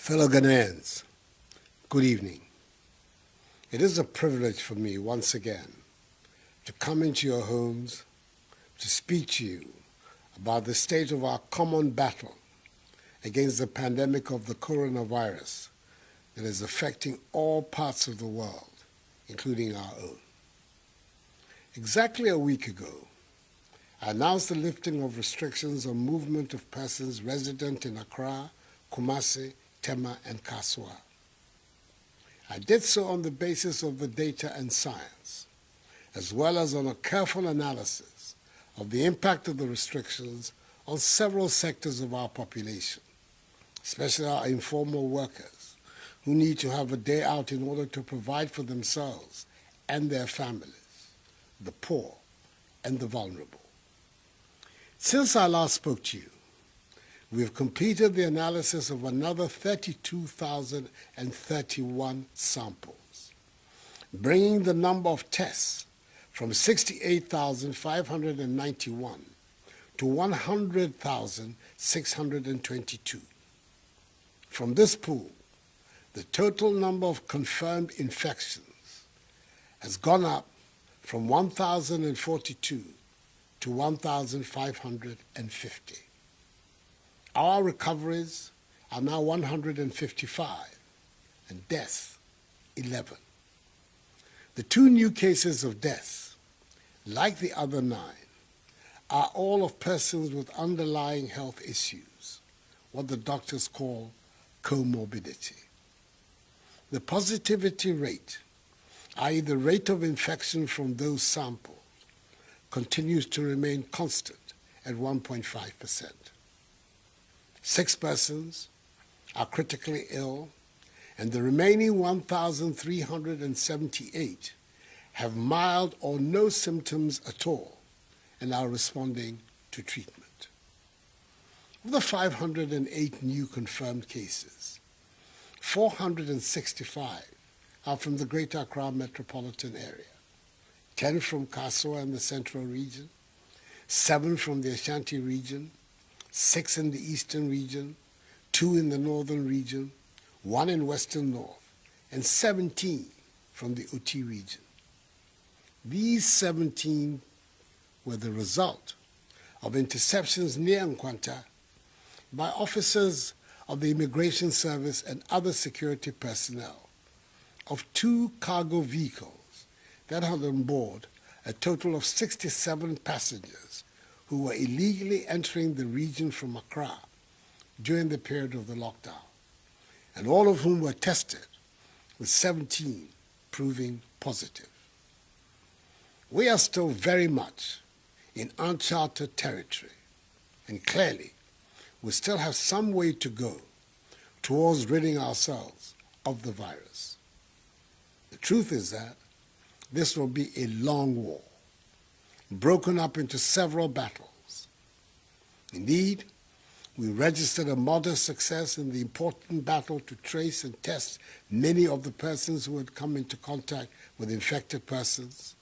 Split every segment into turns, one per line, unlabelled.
Fellow Ghanaians, good evening. It is a privilege for me once again to come into your homes to speak to you about the state of our common battle against the pandemic of the coronavirus that is affecting all parts of the world, including our own. Exactly a week ago, I announced the lifting of restrictions on movement of persons resident in Accra, Kumasi, Tema, and Kaswa. I did so on the basis of the data and science, as well as on a careful analysis of the impact of the restrictions on several sectors of our population, especially our informal workers, who need to have a day out in order to provide for themselves and their families, the poor and the vulnerable. Since I last spoke to you, we have completed the analysis of another 32,031 samples, bringing the number of tests from 68,591 to 100,622. From this pool, the total number of confirmed infections has gone up from 1,042 to 1,550. Our recoveries are now 155 and deaths 11. The 2 new cases of death, like the other 9, are all of persons with underlying health issues, what the doctors call comorbidity. The positivity rate, i.e. the rate of infection from those sampled, continues to remain constant at 1.5%. 6 persons are critically ill, and the remaining 1,378 have mild or no symptoms at all and are responding to treatment. Of the 508 new confirmed cases, 465 are from the Greater Accra metropolitan area, 10 from Kaswa and the Central region, 7 from the Ashanti region, 6 in the Eastern region, 2 in the Northern region, 1 in Western North, and 17 from the Oti region. These 17 were the result of interceptions near Nkwanta by officers of the Immigration Service and other security personnel of 2 cargo vehicles that had on board a total of 67 passengers who were illegally entering the region from Accra during the period of the lockdown, and all of whom were tested, with 17 proving positive. We are still very much in uncharted territory, and clearly we still have some way to go towards ridding ourselves of the virus. The truth is that this will be a long war, broken up into several battles. Indeed, we registered a modest success in the important battle to trace and test many of the persons who had come into contact with infected persons,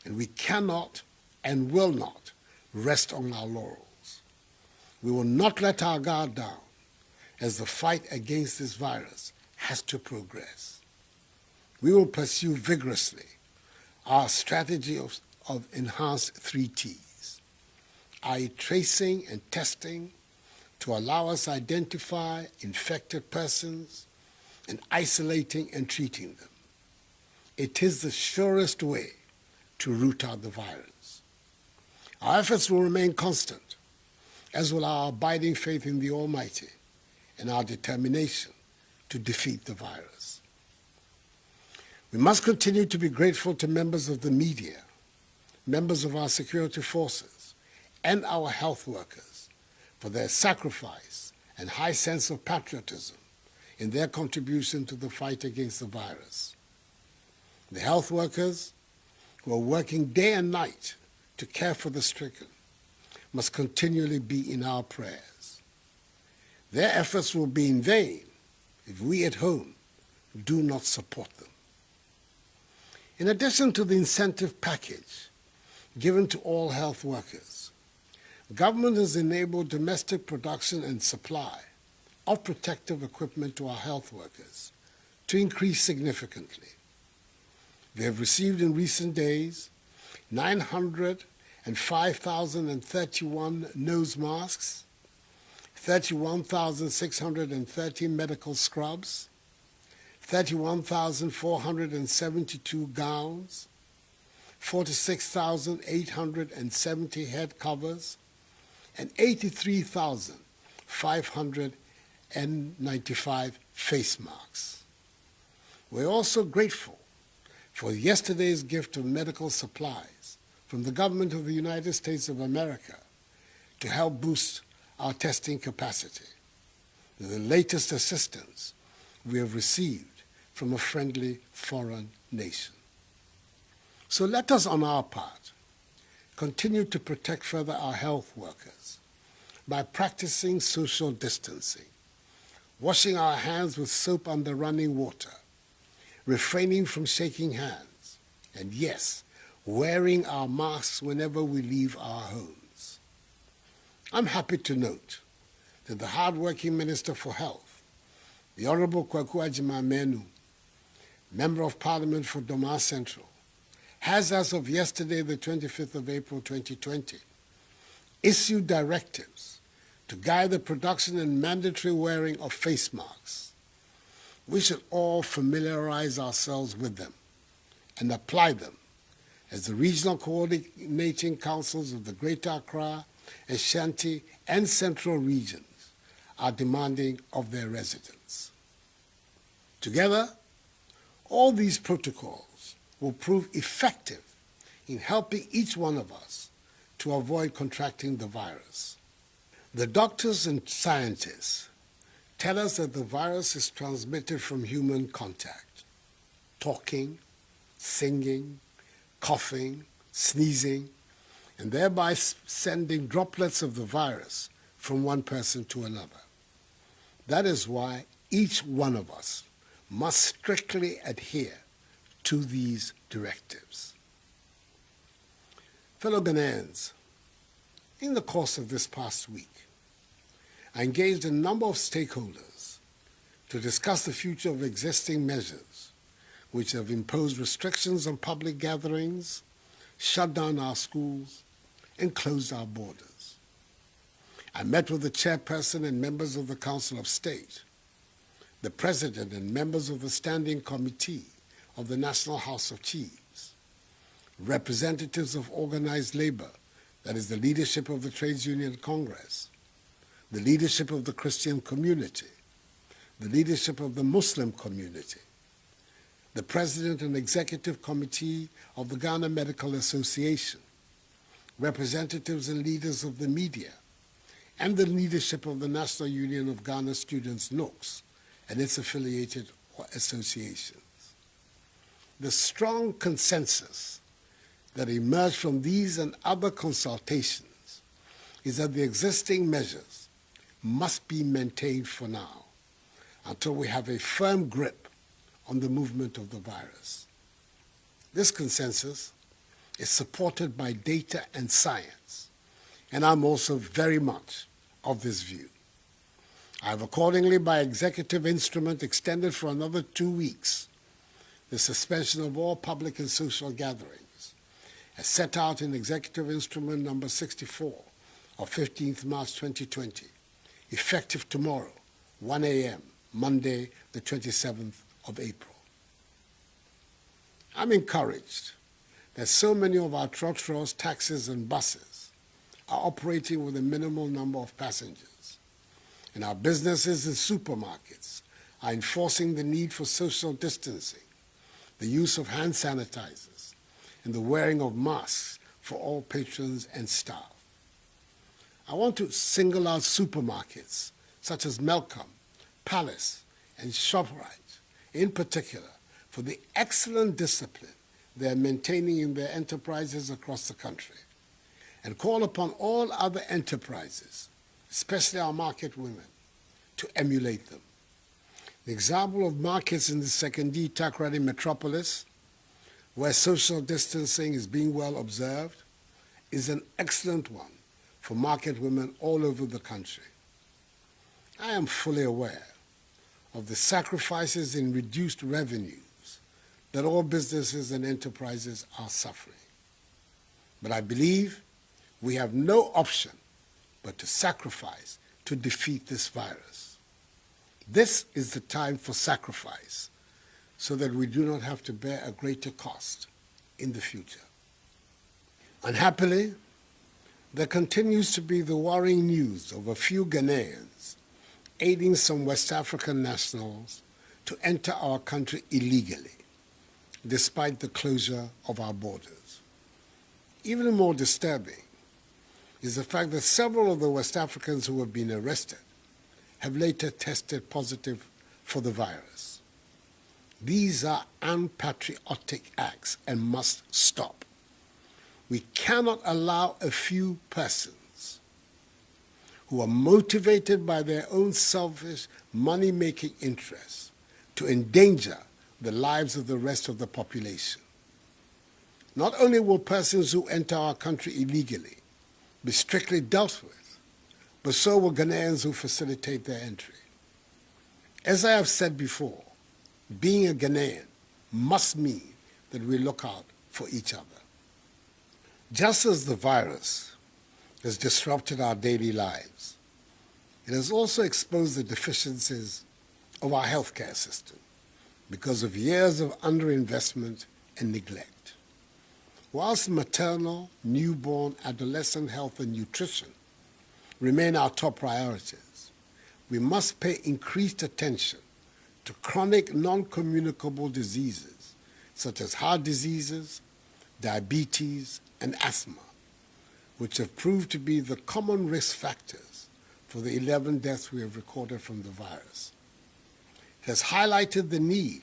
and we cannot and will not rest on our laurels. We will not let our guard down as the fight against this virus has to progress. We will pursue vigorously our strategy of enhanced 3 T's, i.e. tracing and testing to allow us to identify infected persons and isolating and treating them. It is the surest way to root out the virus. Our efforts will remain constant, as will our abiding faith in the Almighty and our determination to defeat the virus. We must continue to be grateful to members of the media, members of our security forces, and our health workers for their sacrifice and high sense of patriotism in their contribution to the fight against the virus. The health workers who are working day and night to care for the stricken must continually be in our prayers. Their efforts will be in vain if we at home do not support them. In addition to the incentive package given to all health workers, government has enabled domestic production and supply of protective equipment to our health workers to increase significantly. They have received in recent days 905,031 nose masks, 31,630 medical scrubs, 31,472 gowns, 46,870 head covers, and 83,595 face masks. We're also grateful for yesterday's gift of medical supplies from the government of the United States of America to help boost our testing capacity. The latest assistance we have received from a friendly foreign nation. So let us, on our part, continue to protect further our health workers by practicing social distancing, washing our hands with soap under running water, refraining from shaking hands, and yes, wearing our masks whenever we leave our homes. I'm happy to note that the hard-working Minister for Health, the Honorable Kwaku Agyeman-Manu, Member of Parliament for Doma Central, has, as of yesterday, the 25th of April 2020, issued directives to guide the production and mandatory wearing of face masks. We should all familiarize ourselves with them and apply them as the regional coordinating councils of the Greater Accra, Ashanti, and Central regions are demanding of their residents. Together, all these protocols will prove effective in helping each one of us to avoid contracting the virus. The doctors and scientists tell us that the virus is transmitted from human contact, talking, singing, coughing, sneezing, and thereby sending droplets of the virus from one person to another. That is why each one of us must strictly adhere to these directives. Fellow Ghanaians, in the course of this past week, I engaged a number of stakeholders to discuss the future of existing measures which have imposed restrictions on public gatherings, shut down our schools, and closed our borders. I met with the chairperson and members of the Council of State, the president and members of the Standing Committee of the National House of Chiefs, representatives of organized labor, that is the leadership of the Trades Union Congress, the leadership of the Christian community, the leadership of the Muslim community, the president and executive committee of the Ghana Medical Association, representatives and leaders of the media, and the leadership of the National Union of Ghana Students, NUCS, and its affiliated associations. The strong consensus that emerged from these and other consultations is that the existing measures must be maintained for now until we have a firm grip on the movement of the virus. This consensus is supported by data and science, and I'm also very much of this view. I have accordingly, by executive instrument, extended for another 2 weeks the suspension of all public and social gatherings, as set out in Executive Instrument number 64 of 15th March 2020, effective tomorrow, 1 a.m., Monday, the 27th of April. I'm encouraged that so many of our trotros, taxis, and buses are operating with a minimal number of passengers, and our businesses and supermarkets are enforcing the need for social distancing, the use of hand sanitizers, and the wearing of masks for all patrons and staff. I want to single out supermarkets such as Melcom, Palace, and ShopRite in particular for the excellent discipline they are maintaining in their enterprises across the country, and call upon all other enterprises, especially our market women, to emulate them. The example of markets in the Sekondi Takoradi metropolis, where social distancing is being well observed, is an excellent one for market women all over the country. I am fully aware of the sacrifices in reduced revenues that all businesses and enterprises are suffering. But I believe we have no option but to sacrifice to defeat this virus. This is the time for sacrifice so that we do not have to bear a greater cost in the future. Unhappily, there continues to be the worrying news of a few Ghanaians aiding some West African nationals to enter our country illegally, despite the closure of our borders. Even more disturbing is the fact that several of the West Africans who have been arrested have later tested positive for the virus. These are unpatriotic acts and must stop. We cannot allow a few persons who are motivated by their own selfish money-making interests to endanger the lives of the rest of the population. Not only will persons who enter our country illegally be strictly dealt with, but so will Ghanaians who facilitate their entry. As I have said before, being a Ghanaian must mean that we look out for each other. Just as the virus has disrupted our daily lives, it has also exposed the deficiencies of our healthcare system because of years of underinvestment and neglect. Whilst maternal, newborn, adolescent health and nutrition remain our top priorities, we must pay increased attention to chronic non-communicable diseases such as heart diseases, diabetes, and asthma, which have proved to be the common risk factors for the 11 deaths we have recorded from the virus. It has highlighted the need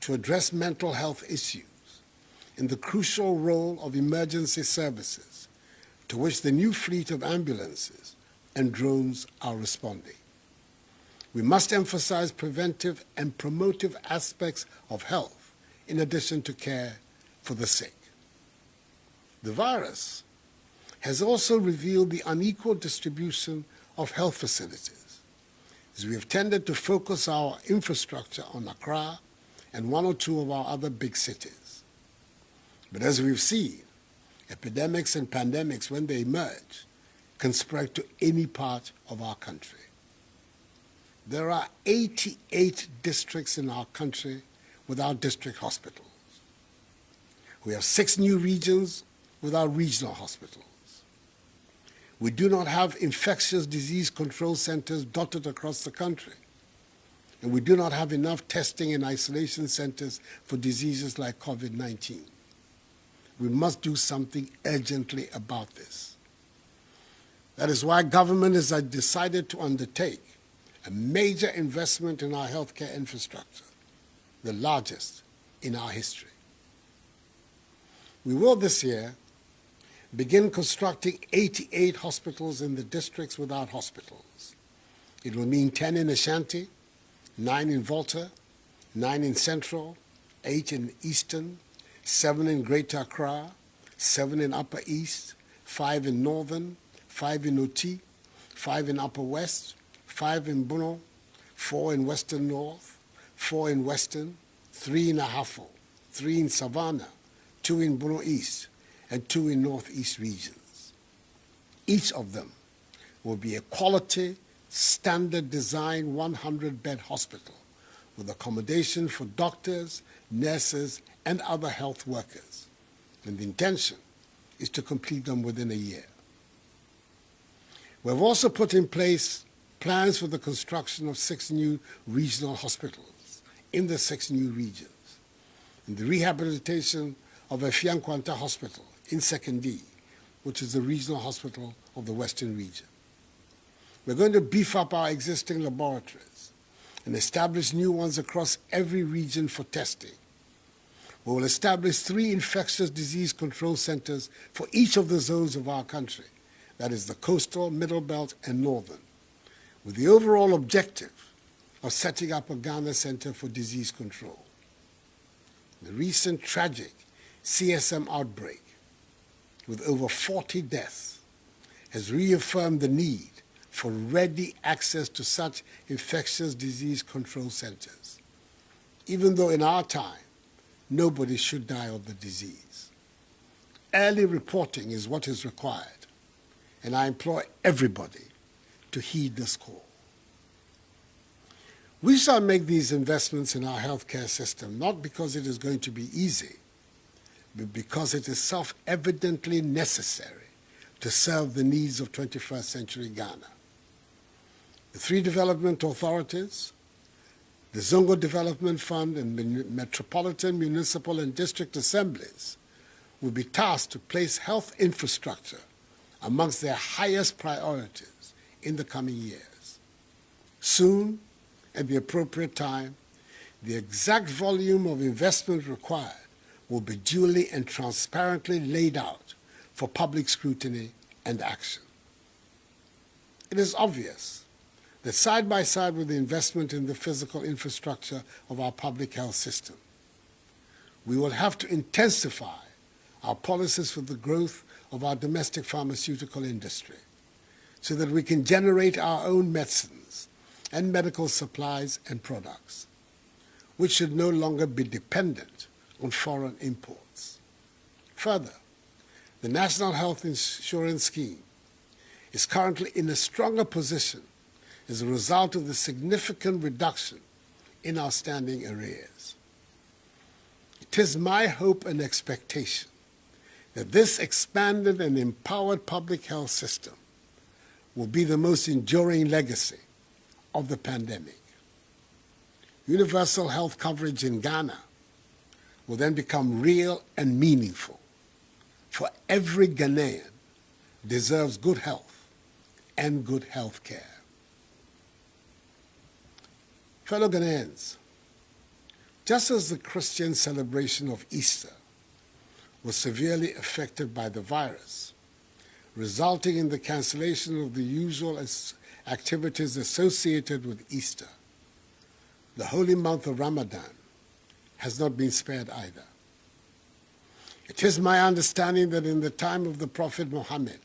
to address mental health issues and the crucial role of emergency services to which the new fleet of ambulances and drones are responding. We must emphasize preventive and promotive aspects of health in addition to care for the sick. The virus has also revealed the unequal distribution of health facilities, as we have tended to focus our infrastructure on Accra and one or two of our other big cities. But as we've seen, epidemics and pandemics, when they emerge, can spread to any part of our country. There are 88 districts in our country without district hospitals. We have 6 new regions without regional hospitals. We do not have infectious disease control centers dotted across the country. And we do not have enough testing and isolation centers for diseases like COVID-19. We must do something urgently about this. That is why government has decided to undertake a major investment in our healthcare infrastructure, the largest in our history. We will this year begin constructing 88 hospitals in the districts without hospitals. It will mean 10 in Ashanti, 9 in Volta, 9 in Central, 8 in Eastern, 7 in Greater Accra, 7 in Upper East, 5 in Northern, 5 in Oti, 5 in Upper West, 5 in Bono, 4 in Western North, 4 in Western, 3 in Ahafo, 3 in Savannah, 2 in Bono East, and 2 in Northeast regions. Each of them will be a quality, standard design 100-bed hospital with accommodation for doctors, nurses, and other health workers. And the intention is to complete them within a year. We have also put in place plans for the construction of 6 new regional hospitals in the 6 new regions, and the rehabilitation of Efiankwanta Hospital in Sekondi, which is the regional hospital of the Western region. We're going to beef up our existing laboratories and establish new ones across every region for testing. We will establish 3 infectious disease control centers for each of the zones of our country, that is the coastal, middle belt, and northern, with the overall objective of setting up a Ghana Center for Disease Control. The recent tragic CSM outbreak, with over 40 deaths, has reaffirmed the need for ready access to such infectious disease control centers, even though in our time, nobody should die of the disease. Early reporting is what is required, and I implore everybody to heed this call. We shall make these investments in our healthcare system not because it is going to be easy, but because it is self-evidently necessary to serve the needs of 21st century Ghana. The three development authorities, the Zongo Development Fund, and metropolitan, municipal, and district assemblies will be tasked to place health infrastructure amongst their highest priorities in the coming years. Soon, at the appropriate time, the exact volume of investment required will be duly and transparently laid out for public scrutiny and action. It is obvious that side by side with the investment in the physical infrastructure of our public health system, we will have to intensify our policies for the growth of our domestic pharmaceutical industry so that we can generate our own medicines and medical supplies and products, which should no longer be dependent on foreign imports. Further, the National Health Insurance Scheme is currently in a stronger position as a result of the significant reduction in our standing arrears. It is my hope and expectation that this expanded and empowered public health system will be the most enduring legacy of the pandemic. Universal health coverage in Ghana will then become real and meaningful, for every Ghanaian deserves good health and good health care. Fellow Ghanaians, just as the Christian celebration of Easter was severely affected by the virus, resulting in the cancellation of the usual activities associated with Easter, the holy month of Ramadan has not been spared either. It is my understanding that in the time of the Prophet Muhammad,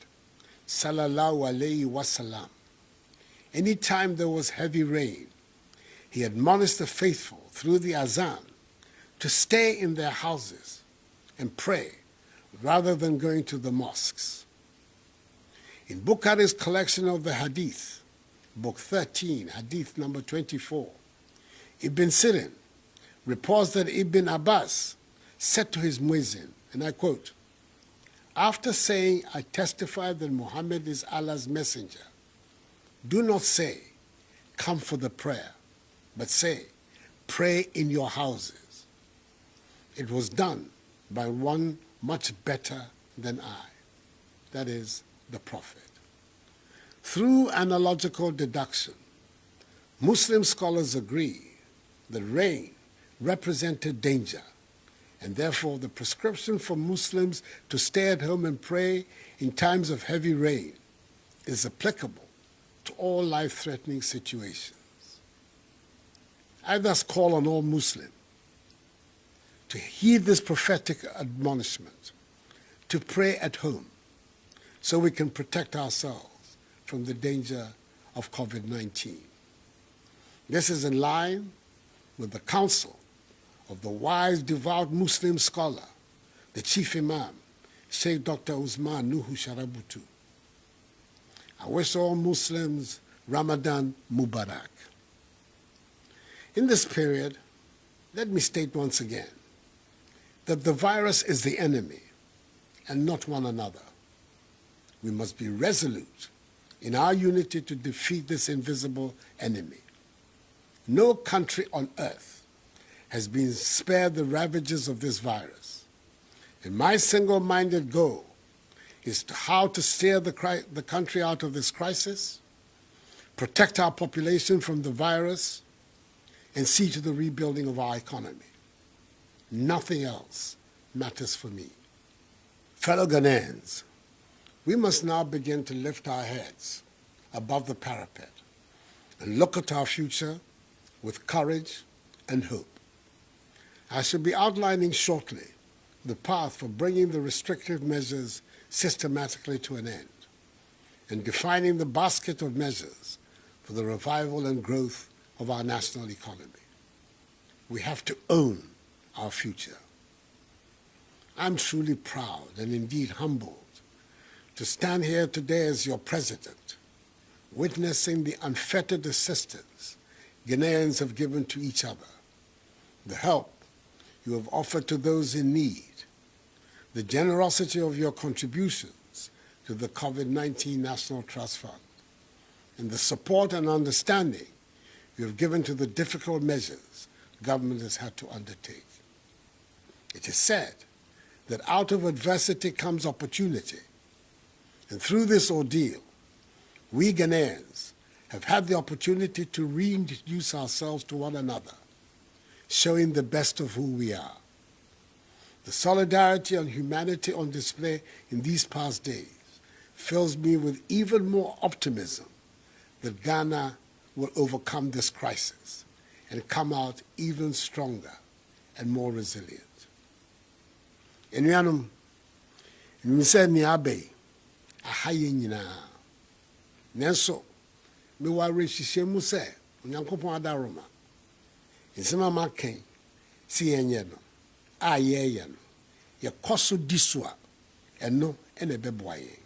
sallallahu alayhi wasallam, any time there was heavy rain, he admonished the faithful through the azan to stay in their houses and pray rather than going to the mosques. In Bukhari's collection of the Hadith, Book 13, Hadith number 24, Ibn Sirin reports that Ibn Abbas said to his muezzin, and I quote, "After saying, 'I testify that Muhammad is Allah's messenger,' do not say, 'Come for the prayer,' but say, 'Pray in your houses.' It was done by one much better than I, that is, the Prophet." Through analogical deduction, Muslim scholars agree that rain represented danger, and therefore the prescription for Muslims to stay at home and pray in times of heavy rain is applicable to all life-threatening situations. I thus call on all Muslims to heed this prophetic admonishment, to pray at home, so we can protect ourselves from the danger of COVID-19. This is in line with the counsel of the wise, devout Muslim scholar, the chief imam, Sheikh Dr. Usman Nuhu Sharabutu. I wish all Muslims Ramadan Mubarak. In this period, let me state once again that the virus is the enemy and not one another. We must be resolute in our unity to defeat this invisible enemy. No country on earth has been spared the ravages of this virus. And my single-minded goal is how to steer the country out of this crisis, protect our population from the virus, and see to the rebuilding of our economy. Nothing else matters for me. Fellow Ghanaians, we must now begin to lift our heads above the parapet and look at our future with courage and hope. I shall be outlining shortly the path for bringing the restrictive measures systematically to an end. and defining the basket of measures for the revival and growth of our national economy. We have to own our future. I'm truly proud and indeed humbled to stand here today as your president, witnessing the unfettered assistance Ghanaians have given to each other, the help you have offered to those in need, the generosity of your contributions to the COVID-19 National Trust Fund, and the support and understanding you have given to the difficult measures government has had to undertake. It is said that out of adversity comes opportunity, and through this ordeal, we Ghanaians have had the opportunity to reintroduce ourselves to one another, showing the best of who we are. The solidarity and humanity on display in these past days fills me with even more optimism that Ghana will overcome this crisis and come out even stronger and more resilient. Enuanom, nse ni abe ahaye nyina. Nenso me wa rehihye mu se Onyankopon adaroma. Nsema maken si enye no a ye no ye koso diso a eno ene beboa ye.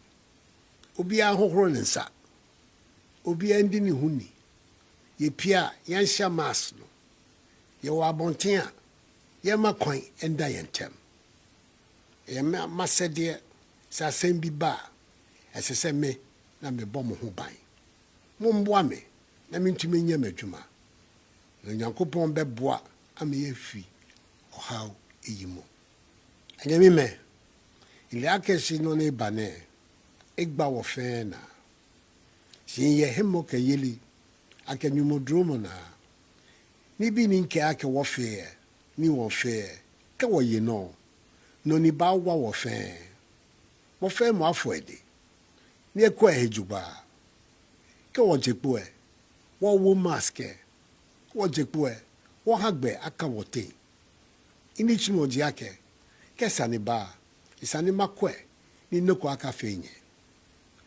Obi ahohoro ne nsa. Obi andi ne huni. Ye pia ye nhya mask no. Ye wa abonten a ye makwan enda ye ntem. Ye masede sa asem bi ba esese me na me bɔ mo ho ban. Momboa me na mentumi nya madwuma. Na Nyankopɔn bɛboa ama ye fi ɔhaw eyimo. Anyame me ile akesi no ne bane egba wo fe na. Sin ye hemo ka yeli akanyumodromo na. Ni bi ni nke ake wo fe ni wo fe ka wo ye no. No ni ba wa wo fe. Wo fe mo afoede. Ni ekwa hejuba. Ke wo jepo e. Wo wo mask e. Wo jepo e. Wo hagbe aka wote. Ini chimo ji ake. Ke sani ba. Isani makwe. Ni noko aka fenye.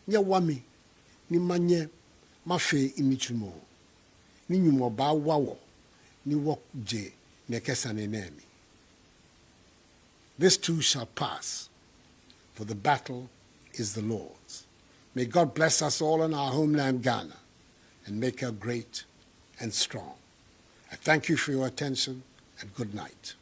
Nye wami. Ni manye. Mafe ini chimo. Ni nyumo ba wawo. Ni wok je. Ne ke sani nemi. This too shall pass, for the battle is the Lord's. May God bless us all in our homeland, Ghana, and make her great and strong. I thank you for your attention, and good night.